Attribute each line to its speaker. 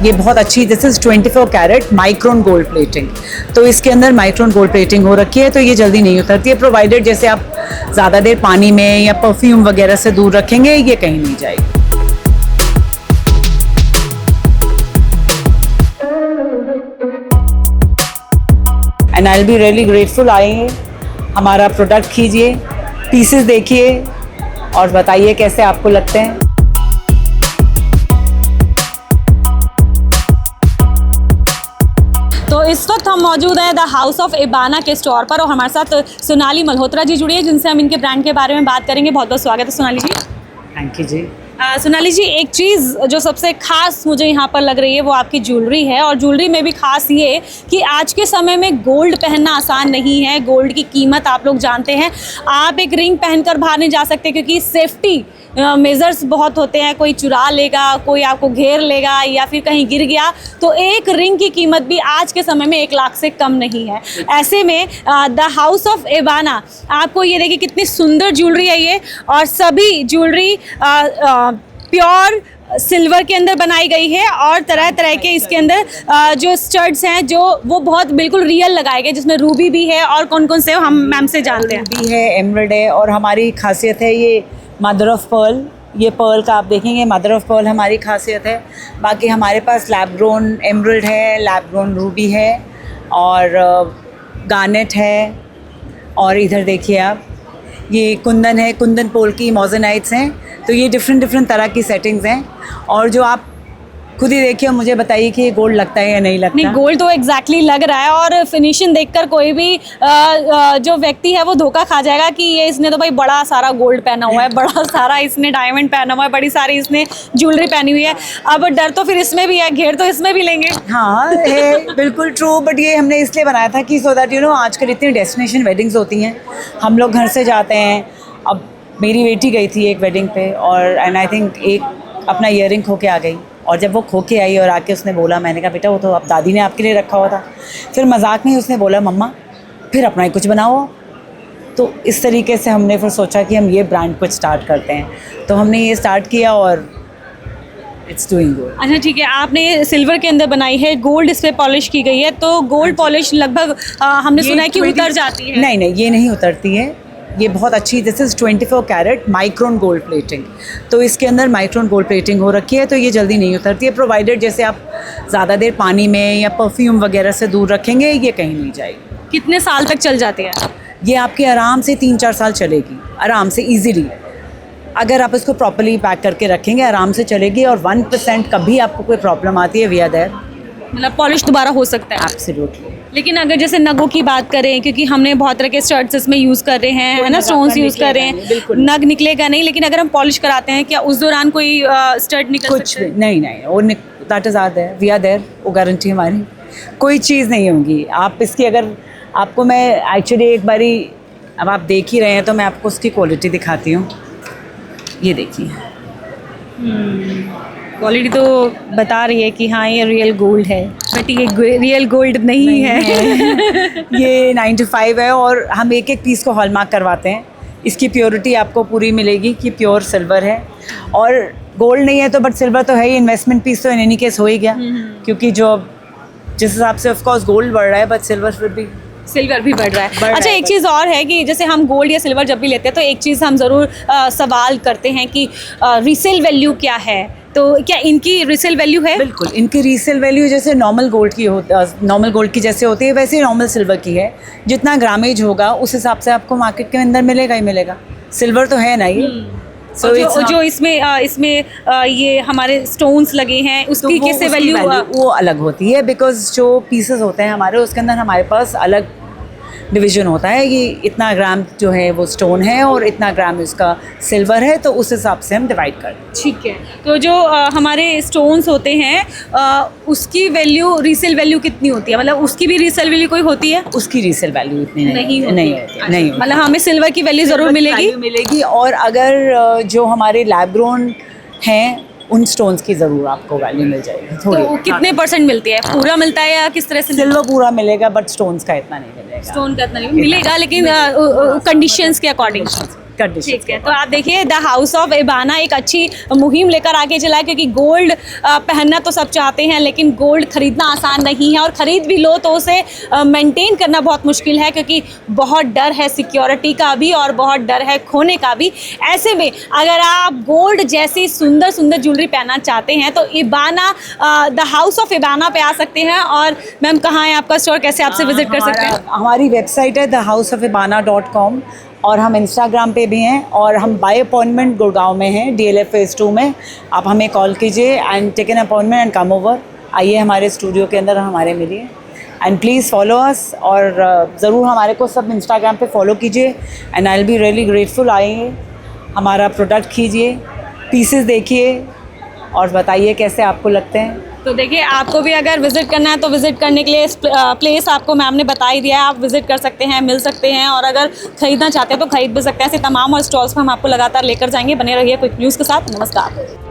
Speaker 1: ये बहुत अच्छी, this is 24 carat micron gold plating. तो इसके अंदर माइक्रोन गोल्ड प्लेटिंग हो रखी है, तो ये जल्दी नहीं उतरती है, प्रोवाइडेड जैसे आप ज़्यादा देर पानी में या परफ्यूम वगैरह से दूर रखेंगे, ये कहीं नहीं जाएगी। And I will be really grateful, आइए हमारा प्रोडक्ट कीजिए, पीसेस देखिए और बताइए कैसे आपको लगते हैं।
Speaker 2: तो इस वक्त हम मौजूद हैं द हाउस ऑफ इबाना के स्टोर पर और हमारे साथ सोनाली मल्होत्रा जी जुड़ी है, जिनसे हम इनके ब्रांड के बारे में बात करेंगे। बहुत बहुत स्वागत है सोनाली जी।
Speaker 1: थैंक यू जी।
Speaker 2: सोनाली जी, एक चीज़ जो सबसे खास मुझे यहाँ पर लग रही है वो आपकी ज्वेलरी है, और ज्वेलरी में भी खास ये कि आज के समय में गोल्ड पहनना आसान नहीं है। गोल्ड की कीमत आप लोग जानते हैं। आप एक रिंग पहनकर बाहर नहीं जा सकते क्योंकि सेफ्टी मेजर्स बहुत होते हैं, कोई चुरा लेगा, कोई आपको घेर लेगा या फिर कहीं गिर गया तो एक रिंग की कीमत भी आज के समय में 1 लाख से कम नहीं है। ऐसे में द हाउस ऑफ इबाना, आपको ये देखिए कितनी सुंदर ज्वेलरी है ये, और सभी ज्वेलरी प्योर सिल्वर के अंदर बनाई गई है और तरह तरह के इसके अंदर जो स्टड्स हैं जो वो बहुत बिल्कुल रियल लगाए गए, जिसमें रूबी भी है और कौन कौन से हम मैम से जानते हैं।
Speaker 1: रूबी है, एमराल्ड है, और हमारी खासियत है ये मदर ऑफ पर्ल। ये पर्ल का आप देखेंगे मदर ऑफ पर्ल हमारी खासियत है। बाकी हमारे पास लैब ग्रोन एमराल्ड है, लैब ग्रोन रूबी है और गार्नेट है, और इधर देखिए आप ये कुंदन है, कुंदन पोल की मोज़ेनाइट्स हैं। तो ये डिफरेंट तरह की सेटिंग्स हैं, और जो आप खुद ही देखिए मुझे बताइए कि ये गोल्ड लगता है या नहीं लगता।
Speaker 2: नहीं, गोल्ड तो एग्जैक्टली लग रहा है, और फिनिशिंग देखकर कोई भी जो व्यक्ति है वो धोखा खा जाएगा कि ये इसने तो भाई बड़ा सारा गोल्ड पहना हुआ है, बड़ा सारा इसने डायमंड पहना हुआ है, बड़ी सारी इसने ज्वेलरी पहनी हुई है। अब डर तो फिर इसमें भी है, घेर तो इसमें भी लेंगे।
Speaker 1: हाँ है, बिल्कुल ट्रू। बट ये हमने इसलिए बनाया था कि सो दैट आजकल इतनी डेस्टिनेशन वेडिंग्स होती हैं, हम लोग घर से जाते हैं। अब मेरी बेटी गई थी एक वेडिंग पे, और एंड आई थिंक एक अपना ईयरिंग खो के आ गई, और जब वो खो के आई और आके उसने बोला, मैंने कहा बेटा वो तो अब दादी ने आपके लिए रखा हुआ था। फिर मजाक में ही उसने बोला मम्मा फिर अपना ही कुछ बनाओ। तो इस तरीके से हमने फिर सोचा कि हम ये ब्रांड कुछ स्टार्ट करते हैं, तो हमने ये स्टार्ट किया और इट्स डूइंग गुड।
Speaker 2: अच्छा ठीक है, आपने सिल्वर के अंदर बनाई है, गोल्ड इस पर पॉलिश की गई है, तो गोल्ड पॉलिश लगभग हमने सुना है कि उतर जाती है।
Speaker 1: नहीं, ये नहीं उतरती है, ये बहुत अच्छी, this is 24 carat micron gold plating. तो इसके अंदर माइक्रोन गोल्ड प्लेटिंग हो रखी है, तो ये जल्दी नहीं उतरती है, प्रोवाइडेड जैसे आप ज़्यादा देर पानी में या परफ्यूम वगैरह से दूर रखेंगे, ये कहीं नहीं जाएगी।
Speaker 2: कितने साल तक चल जाती है?
Speaker 1: ये आपके आराम से 3-4 साल चलेगी, आराम से ईजीली। अगर आप इसको प्रॉपर्ली पैक करके रखेंगे आराम से चलेगी, और 1% कभी आपको कोई प्रॉब्लम आती है वी आर देयर,
Speaker 2: मतलब पॉलिश दोबारा हो सकता है।
Speaker 1: एब्सोल्युटली।
Speaker 2: लेकिन अगर जैसे नगों की बात करें, क्योंकि हमने बहुत तरह के स्टड्स इसमें यूज़ कर रहे हैं, है ना, स्टोन्स यूज़ कर रहे हैं, नग निकलेगा नहीं, लेकिन अगर हम पॉलिश कराते हैं क्या उस दौरान कोई स्टड निकल
Speaker 1: कुछ
Speaker 2: सकता है?
Speaker 1: नहीं, वो that is are there, we are there, वो गारंटी हमारी, कोई चीज़ नहीं होगी। आप इसकी, अगर आपको मैं एक्चुअली एक बारी, अब आप देख ही रहे हैं तो मैं आपको उसकी क्वालिटी दिखाती हूँ। ये देखिए,
Speaker 2: क्वालिटी तो बता रही है कि हाँ ये रियल गोल्ड है, बट ये रियल गोल्ड नहीं है।
Speaker 1: ये 9 to 5 है, और हम एक एक पीस को हॉलमार्क करवाते हैं। इसकी प्योरिटी आपको पूरी मिलेगी कि प्योर सिल्वर है, और गोल्ड नहीं है तो बट सिल्वर तो है ही, इन्वेस्टमेंट पीस तो इन एनी केस हो ही गया, क्योंकि जो जिस हिसाब से ऑफ कोर्स गोल्ड बढ़ रहा है बट सिल्वर फिर भी
Speaker 2: सिल्वर भी बढ़ रहा है। अच्छा, एक चीज़ और है कि जैसे हम गोल्ड या सिल्वर जब भी लेते हैं तो एक चीज़ हम ज़रूर सवाल करते हैं कि रीसेल वैल्यू क्या है, तो क्या इनकी रीसेल वैल्यू है?
Speaker 1: बिल्कुल, इनकी रीसेल वैल्यू जैसे नॉर्मल गोल्ड की नॉर्मल गोल्ड की जैसे होती है वैसे ही नॉर्मल सिल्वर की है। जितना ग्रामेज होगा उस हिसाब से आपको मार्केट के अंदर मिलेगा ही मिलेगा। सिल्वर तो है ना ये।
Speaker 2: जो इसमें ये हमारे स्टोन्स लगे हैं उसकी
Speaker 1: तो
Speaker 2: कैसे वैल्यू
Speaker 1: वो अलग होती है, बिकॉज जो पीसेस होते हैं हमारे उसके अंदर हमारे पास अलग डिवीजन होता है कि इतना ग्राम जो है वो स्टोन है और इतना ग्राम इसका सिल्वर है, तो उस हिसाब से हम डिवाइड कर दें।
Speaker 2: ठीक है, तो जो हमारे स्टोन्स होते हैं उसकी वैल्यू, रीसेल वैल्यू कितनी होती है? मतलब उसकी भी रीसेल वैल्यू कोई होती है?
Speaker 1: उसकी रीसेल वैल्यू इतनी नहीं होती। नहीं,
Speaker 2: मतलब हमें सिल्वर की वैल्यू ज़रूर मिलेगी।
Speaker 1: और अगर जो हमारे लैब ग्रोन हैं उन स्टोन्स की ज़रूर आपको वैल्यू मिल जाएगी थोड़ी।
Speaker 2: तो कितने % मिलती है? पूरा मिलता है या किस तरह से?
Speaker 1: सिल्वर पूरा मिलेगा बट स्टोन्स का इतना नहीं मिलेगा।
Speaker 2: स्टोन का इतना नहीं मिलेगा, लेकिन कंडीशंस के अकॉर्डिंग।
Speaker 1: Cut dishes.
Speaker 2: ठीक है, तो आप देखिए द हाउस ऑफ इबाना एक अच्छी मुहिम लेकर आगे चला है, क्योंकि गोल्ड पहनना तो सब चाहते हैं, लेकिन गोल्ड खरीदना आसान नहीं है, और ख़रीद भी लो तो उसे मेंटेन करना बहुत मुश्किल है, क्योंकि बहुत डर है सिक्योरिटी का भी और बहुत डर है खोने का भी। ऐसे में अगर आप गोल्ड जैसी सुंदर सुंदर ज्वेलरी पहनना चाहते हैं तो इबाना द हाउस ऑफ इबाना पे आ सकते हैं। और मैम कहाँ है आपका स्टोर, कैसे आपसे विजिट कर सकते हैं?
Speaker 1: हमारी वेबसाइट है thehouseofibana.com और हम इंस्टाग्राम पे भी हैं, और हम बाय अपॉइंटमेंट गुड़गांव में हैं, DLF फेज़ 2 में। आप हमें कॉल कीजिए and take an appointment and come over, आइए हमारे स्टूडियो के अंदर हमारे मिलिए एंड प्लीज़ फॉलो अस। और ज़रूर हमारे को सब इंस्टाग्राम पे फॉलो कीजिए and I will be really grateful. आइए हमारा प्रोडक्ट कीजिए, पीसेस देखिए और बताइए कैसे आपको लगते हैं।
Speaker 2: तो देखिए आपको भी अगर विजिट करना है तो विजिट करने के लिए प्लेस आपको मैम ने बता ही दिया है, आप विजिट कर सकते हैं, मिल सकते हैं, और अगर खरीदना चाहते हैं तो खरीद भी सकते हैं। ऐसे तमाम और स्टॉल्स पर हम आपको लगातार लेकर जाएंगे। बने रहिए क्विक न्यूज़ के साथ। नमस्कार।